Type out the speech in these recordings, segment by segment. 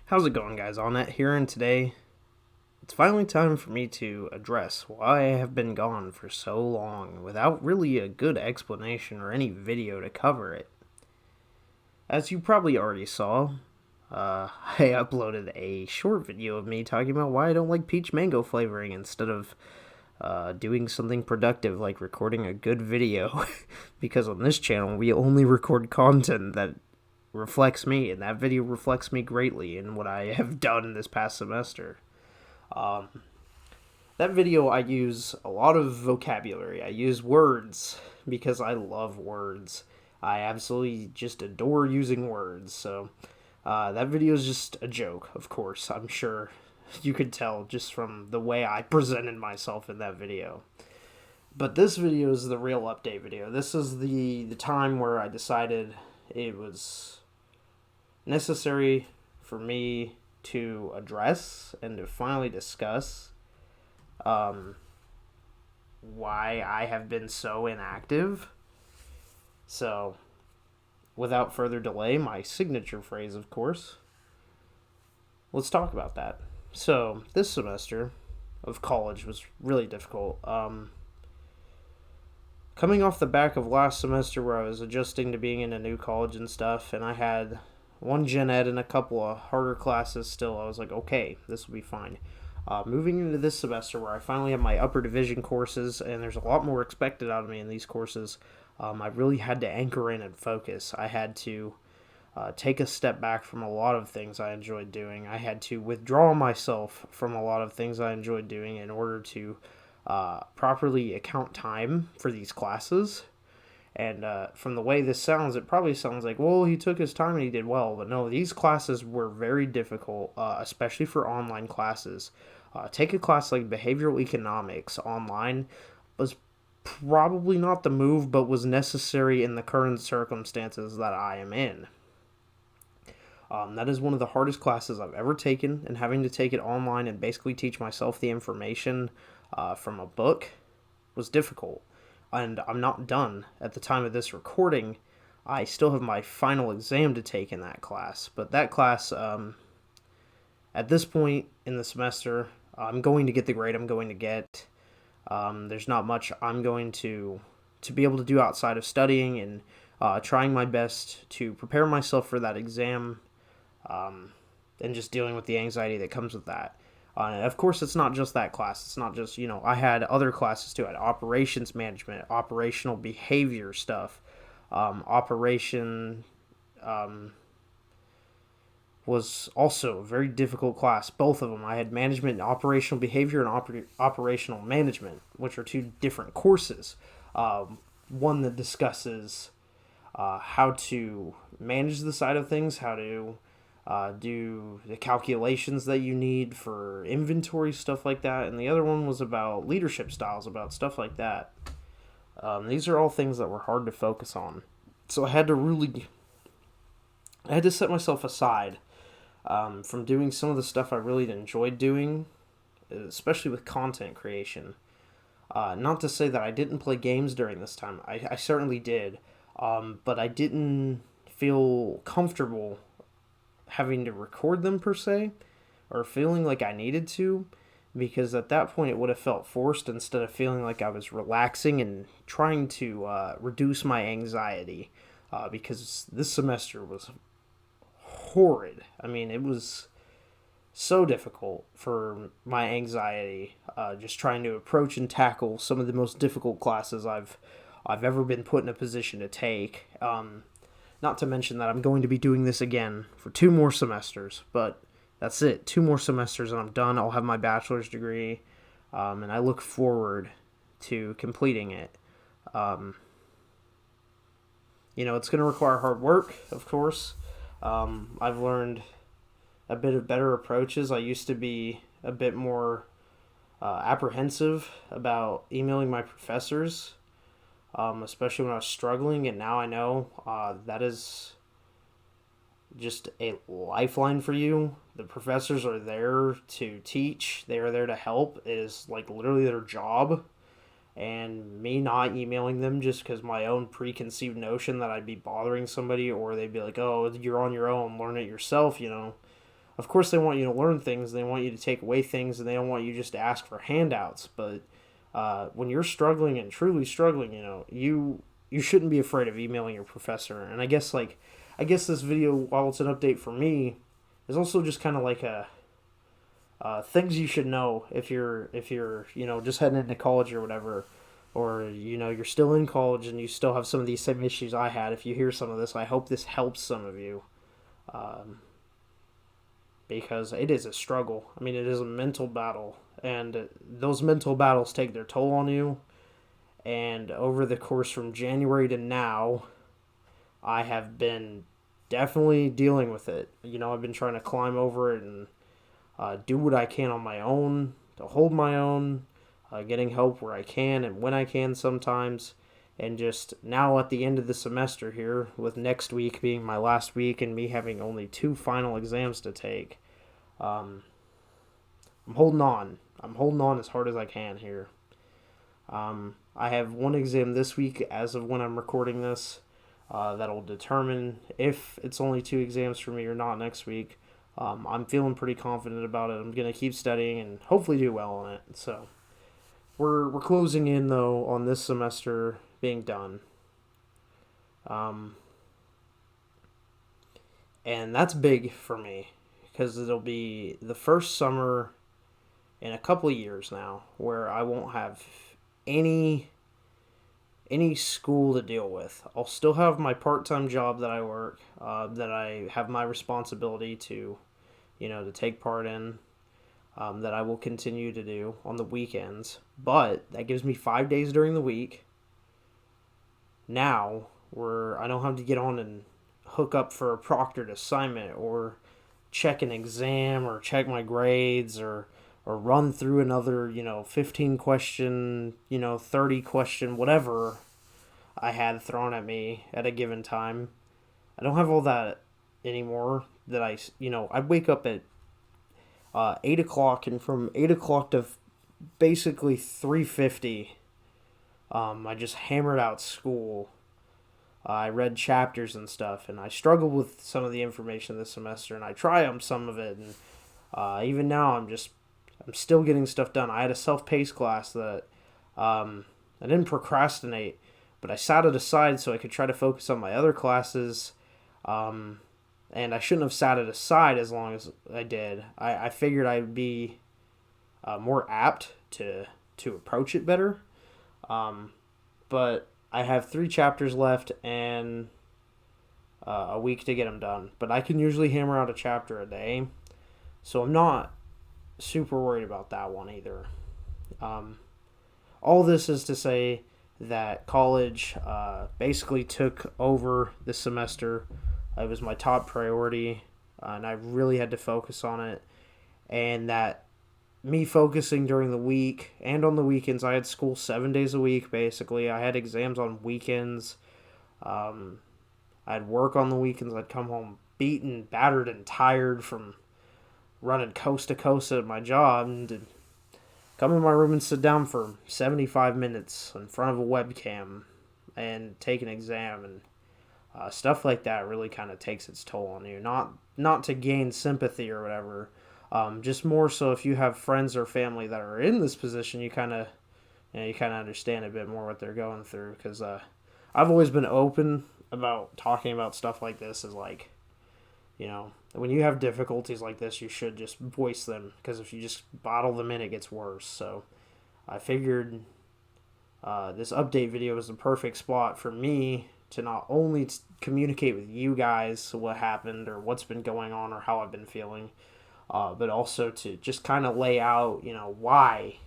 How's it going, guys? Allnet here, and today it's finally time for me to address why I have been gone for so long without really a good explanation or any video to cover it. As you probably already saw, I uploaded a short video of me talking about why I don't like peach mango flavoring instead of doing something productive like recording a good video. Because on this channel, we only record content that reflects me, and that video reflects me greatly in what I have done this past semester. That video, I use a lot of vocabulary. I use words because I love words. I absolutely just adore using words. So that video is just a joke, of course. I'm sure you could tell just from the way I presented myself in that video. But this video is the real update video. This is the time where I decided it was necessary for me to address and to finally discuss why I have been so inactive. So, without further delay, my signature phrase, of course, let's talk about that. So, this semester of college was really difficult. Coming off the back of last semester where I was adjusting to being in a new college and stuff, and I had one gen ed and a couple of harder classes still, I was like, okay, this will be fine. Moving into this semester where I finally have my upper division courses, and there's a lot more expected out of me in these courses, I really had to anchor in and focus. I had to take a step back from a lot of things I enjoyed doing. I had to withdraw myself from a lot of things I enjoyed doing in order to properly account time for these classes. And from the way this sounds, it probably sounds like, well, he took his time and he did well. But no, these classes were very difficult, especially for online classes. Take a class like behavioral economics online was probably not the move, but was necessary in the current circumstances that I am in. That is one of the hardest classes I've ever taken, and having to take it online and basically teach myself the information from a book was difficult. And I'm not done at the time of this recording. I still have my final exam to take in that class. But that class, at this point in the semester, I'm going to get the grade I'm going to get. There's not much I'm going to be able to do outside of studying and trying my best to prepare myself for that exam, and just dealing with the anxiety that comes with that. Of course, it's not just that class. It's not just, I had other classes too. I had operations management, operational behavior stuff. Operation was also a very difficult class, both of them. I had management and operational behavior and operational management, which are two different courses. One that discusses how to manage the side of things, how to do the calculations that you need for inventory, stuff like that. And the other one was about leadership styles, about stuff like that. These are all things that were hard to focus on. So I had to set myself aside from doing some of the stuff I really enjoyed doing, especially with content creation. Not to say that I didn't play games during this time. I certainly did. But I didn't feel comfortable having to record them per se, or feeling like I needed to, because at that point it would have felt forced instead of feeling like I was relaxing and trying to reduce my anxiety, because this semester was horrid. I mean, it was so difficult for my anxiety, just trying to approach and tackle some of the most difficult classes I've ever been put in a position to take. Not to mention that I'm going to be doing this again for 2 more semesters, but that's it. 2 more semesters and I'm done. I'll have my bachelor's degree, and I look forward to completing it. It's going to require hard work, of course. I've learned a bit of better approaches. I used to be a bit more apprehensive about emailing my professors, especially when I was struggling, and now I know that is just a lifeline for you. The professors are there to teach. They are there to help. It is like literally their job. And me not emailing them just because my own preconceived notion that I'd be bothering somebody, or they'd be like, oh, you're on your own, learn it yourself, of course they want you to learn things, they want you to take away things, and they don't want you just to ask for handouts. But when you're struggling and truly struggling, you shouldn't be afraid of emailing your professor. And I guess this video, while it's an update for me, is also just kind of like a things you should know if you're just heading into college or whatever, or you're still in college and you still have some of these same issues I had. If you hear some of this, I hope this helps some of you, because it is a struggle. I mean, it is a mental battle, and those mental battles take their toll on you. And over the course from January to now, I have been definitely dealing with it. I've been trying to climb over it and do what I can on my own, to hold my own, getting help where I can and when I can sometimes. And just now at the end of the semester here, with next week being my last week and me having only 2 final exams to take, I'm holding on. I'm holding on as hard as I can here. I have 1 exam this week as of when I'm recording this. That'll determine if it's only 2 exams for me or not next week. I'm feeling pretty confident about it. I'm going to keep studying and hopefully do well on it. So we're closing in, though, on this semester being done. And that's big for me because it'll be the first summer in a couple of years now where I won't have any school to deal with. I'll still have my part-time job that I work, that I have my responsibility to, to take part in, that I will continue to do on the weekends. But that gives me 5 days during the week. Now, where I don't have to get on and hook up for a proctored assignment or check an exam or check my grades or run through another, 15 question, 30 question, whatever I had thrown at me at a given time. I don't have all that anymore. That I'd wake up at 8 o'clock, and from 8 o'clock to basically 3:50, I just hammered out school. I read chapters and stuff, and I struggled with some of the information this semester, and I triumphed some of it, and even now I'm still getting stuff done. I had a self-paced class that I didn't procrastinate, but I sat it aside so I could try to focus on my other classes, and I shouldn't have sat it aside as long as I did. I figured I'd be more apt to approach it better, but I have 3 chapters left and a week to get them done. But I can usually hammer out a chapter a day, so I'm not super worried about that one either. All this is to say that college basically took over this semester. It was my top priority, and I really had to focus on it. And that me focusing during the week and on the weekends, I had school 7 days a week, basically. I had exams on weekends. I'd work on the weekends. I'd come home beaten, battered, and tired from running coast to coast at my job, and come in my room and sit down for 75 minutes in front of a webcam and take an exam, and stuff like that really kind of takes its toll on you. Not to gain sympathy or whatever, just more so if you have friends or family that are in this position, you kind of understand a bit more what they're going through. Because I've always been open about talking about stuff like this. Is like, when you have difficulties like this, you should just voice them, because if you just bottle them in, it gets worse. So I figured this update video is the perfect spot for me to not only communicate with you guys what happened or what's been going on or how I've been feeling, but also to just kind of lay out, why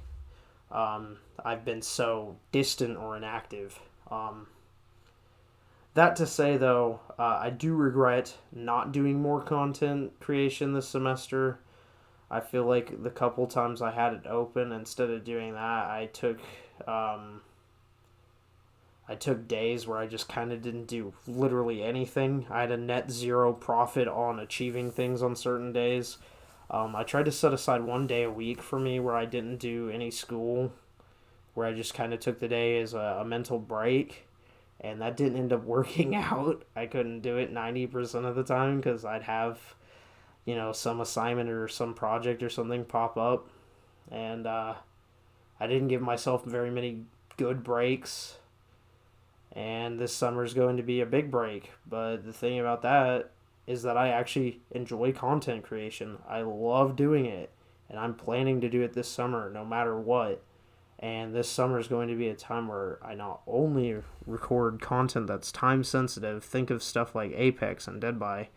I've been so distant or inactive. That to say, though, I do regret not doing more content creation this semester. I feel like the couple times I had it open, instead of doing that, I took days where I just kind of didn't do literally anything. I had a net zero profit on achieving things on certain days. I tried to set aside 1 day a week for me where I didn't do any school, where I just kind of took the day as a mental break, and that didn't end up working out. I couldn't do it 90% of the time because I'd have some assignment or some project or something pop up, and I didn't give myself very many good breaks, and this summer is going to be a big break. But the thing about that is that I actually enjoy content creation. I love doing it, and I'm planning to do it this summer no matter what. And this summer is going to be a time where I not only record content that's time sensitive, think of stuff like Apex and Dead by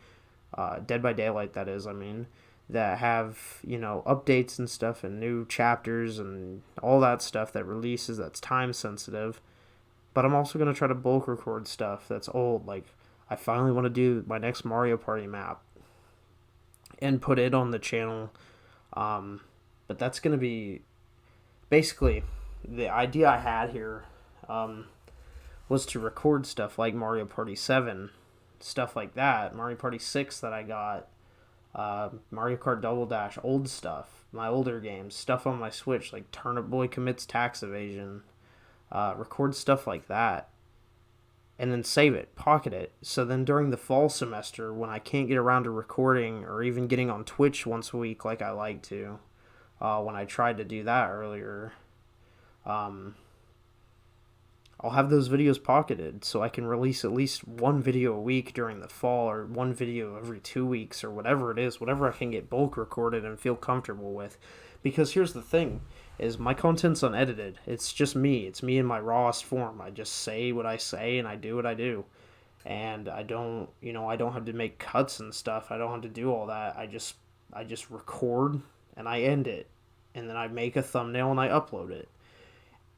Daylight, that is, I mean, that have, updates and stuff and new chapters and all that stuff that releases that's time sensitive. But I'm also going to try to bulk record stuff that's old. Like, I finally want to do my next Mario Party map and put it on the channel. But that's going to be basically the idea I had here, was to record stuff like Mario Party 7, stuff like that, Mario Party 6 that I got, Mario Kart Double Dash, old stuff, my older games, stuff on my Switch, like Turnip Boy Commits Tax Evasion, record stuff like that, and then save it, pocket it, so then during the fall semester, when I can't get around to recording or even getting on Twitch once a week like I like to, when I tried to do that earlier, I'll have those videos pocketed so I can release at least one video a week during the fall, or one video every 2 weeks, or whatever it is, whatever I can get bulk recorded and feel comfortable with. Because here's the thing, is my content's unedited. It's just me. It's me in my rawest form. I just say what I say and I do what I do. And I don't have to make cuts and stuff. I don't have to do all that. I just record and I end it. And then I make a thumbnail and I upload it.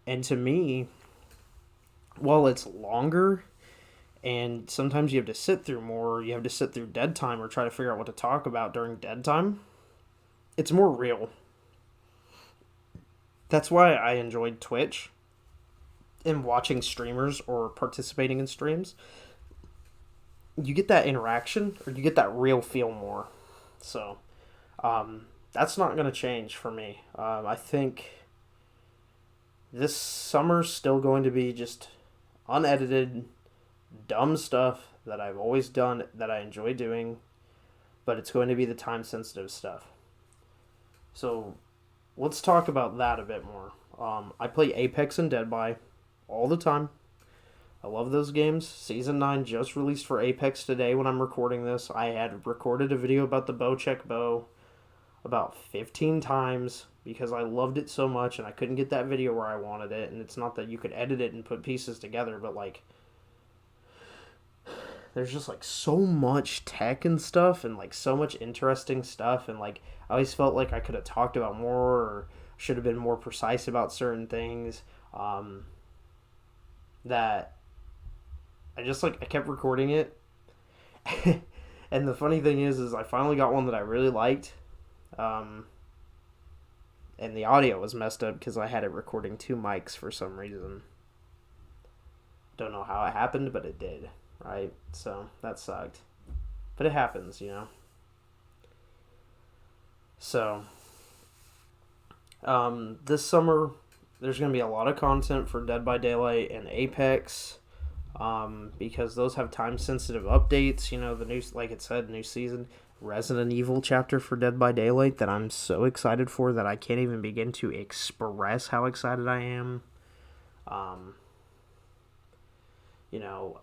And to me, while it's longer and sometimes you have to sit through more, you have to sit through dead time or try to figure out what to talk about during dead time, it's more real. That's why I enjoyed Twitch and watching streamers or participating in streams. You get that interaction, or you get that real feel more. So, that's not going to change for me. I think this summer's still going to be just unedited, dumb stuff that I've always done that I enjoy doing, but it's going to be the time-sensitive stuff. So, let's talk about that a bit more. I play Apex and Dead by all the time. I love those games. Season 9 just released for Apex today when I'm recording this. I had recorded a video about the bow check bow about 15 times because I loved it so much and I couldn't get that video where I wanted it. And it's not that you could edit it and put pieces together, but like, there's just like so much tech and stuff and like so much interesting stuff, and like I always felt like I could have talked about more or should have been more precise about certain things, that I kept recording it. And the funny thing is I finally got one that I really liked, and the audio was messed up because I had it recording 2 mics for some reason. Don't know how it happened, but it did. Right? So, that sucked. But it happens, So, this summer, there's going to be a lot of content for Dead by Daylight and Apex, because those have time-sensitive updates. The new, like it said, new season, Resident Evil chapter for Dead by Daylight that I'm so excited for that I can't even begin to express how excited I am.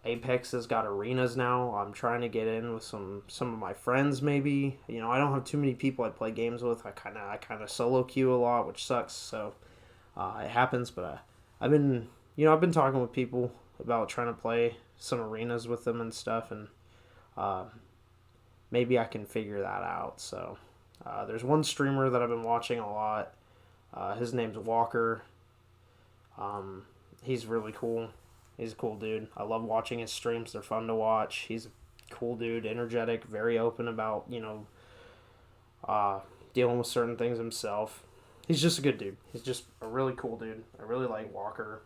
Apex has got arenas now. I'm trying to get in with some of my friends, maybe. I don't have too many people I play games with. I kind of solo queue a lot, which sucks. So it happens, but I've been talking with people about trying to play some arenas with them and stuff, and maybe I can figure that out. So there's one streamer that I've been watching a lot. His name's Walker. He's really cool. He's a cool dude. I love watching his streams. They're fun to watch. He's a cool dude, energetic, very open about, dealing with certain things himself. He's just a good dude. He's just a really cool dude. I really like Walker.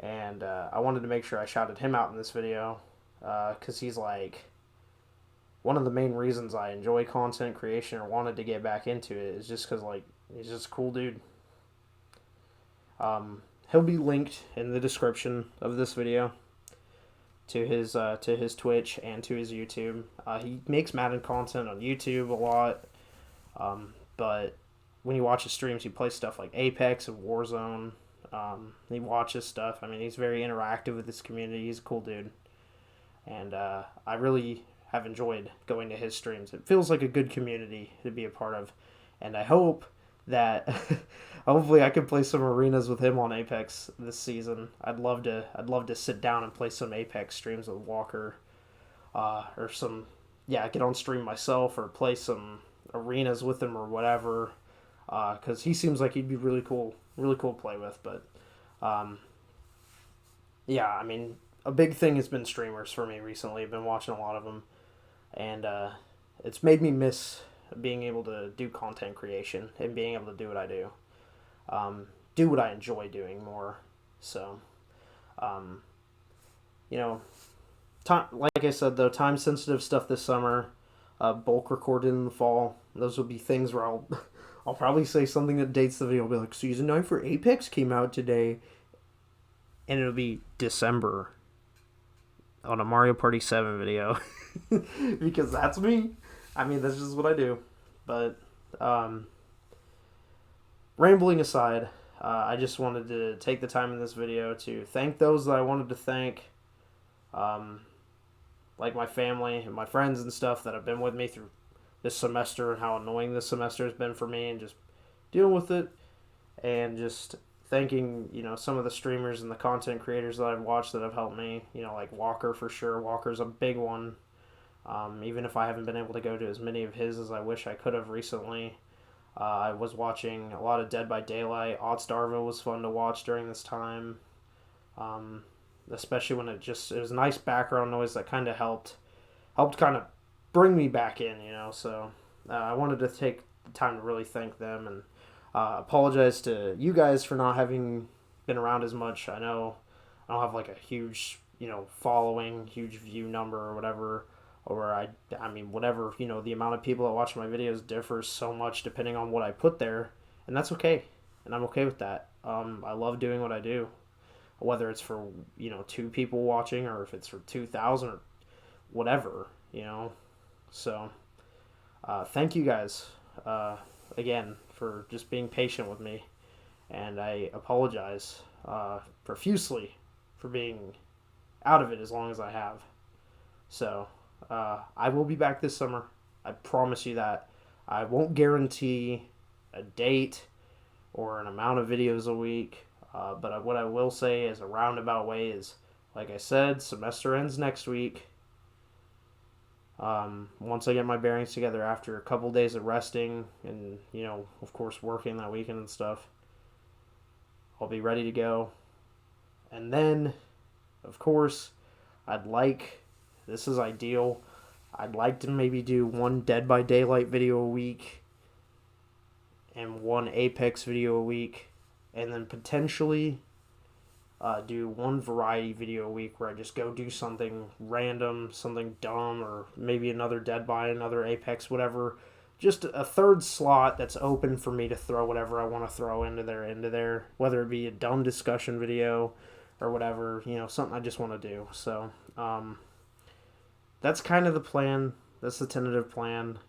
And I wanted to make sure I shouted him out in this video, because he's like one of the main reasons I enjoy content creation or wanted to get back into it is just because, like, he's just a cool dude. He'll be linked in the description of this video. to his Twitch and to his YouTube. He makes Madden content on YouTube a lot, but when you watch his streams, he plays stuff like Apex and Warzone. He watches stuff. I mean, he's very interactive with his community. He's a cool dude, and I really have enjoyed going to his streams. It feels like a good community to be a part of, and I hope that hopefully I can play some arenas with him on Apex this season. I'd love to sit down and play some Apex streams with Walker, or get on stream myself or play some arenas with him or whatever. Because he seems like he'd be really cool to play with. But yeah, I mean, a big thing has been streamers for me recently. I've been watching a lot of them, and it's made me miss being able to do content creation and being able to do what I do what I enjoy doing more. So, you know, like I said though, time sensitive stuff this summer. Bulk recorded in the fall. Those will be things where I'll probably say something that dates the video. I'll be like, Season 9 for Apex came out today. And it'll be December on a Mario Party 7 video. Because that's me. I mean, that's just what I do. But, rambling aside, I just wanted to take the time in this video to thank those that I wanted to thank. Like my family and my friends and stuff that have been with me through this semester and how annoying this semester has been for me and just dealing with it, and just thanking, some of the streamers and the content creators that I've watched that have helped me, like Walker for sure. Walker's a big one. Even if I haven't been able to go to as many of his as I wish I could have recently. I was watching a lot of Dead by Daylight. Oddstarva was fun to watch during this time. Especially when it was nice background noise that kind of helped kind of bring me back in, so I wanted to take the time to really thank them, and apologize to you guys for not having been around as much. I know I don't have like a huge, following, huge view number or whatever, or I mean, whatever, the amount of people that watch my videos differs so much depending on what I put there, and that's okay, and I'm okay with that. I love doing what I do, whether it's for, 2 people watching or if it's for 2,000 or whatever, So, thank you guys, again, for just being patient with me, and I apologize, profusely for being out of it as long as I have. So, I will be back this summer. I promise you that. I won't guarantee a date or an amount of videos a week, but what I will say is a roundabout way is, like I said, semester ends next week. Once I get my bearings together after a couple days of resting and, of course working that weekend and stuff, I'll be ready to go. And then, of course, this is ideal, I'd like to maybe do 1 Dead by Daylight video a week and 1 Apex video a week, and then potentially do 1 variety video a week where I just go do something random, something dumb, or maybe another Dead by, another Apex, whatever. Just a 3rd slot that's open for me to throw whatever I want to throw into there, whether it be a dumb discussion video or whatever, something I just want to do. So, that's kind of the plan. That's the tentative plan.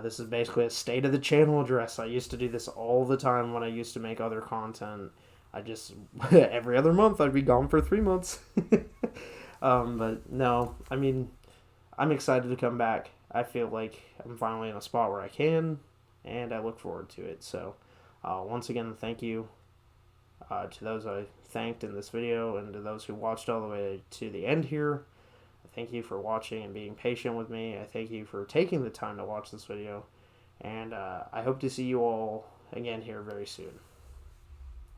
This is basically a state of the channel address. I used to do this all the time when I used to make other content. I just, every other month I'd be gone for 3 months. But no, I mean, I'm excited to come back. I feel like I'm finally in a spot where I can, and I look forward to it. So, once again, thank you to those I thanked in this video, and to those who watched all the way to the end here. Thank you for watching and being patient with me. I thank you for taking the time to watch this video, and I hope to see you all again here very soon.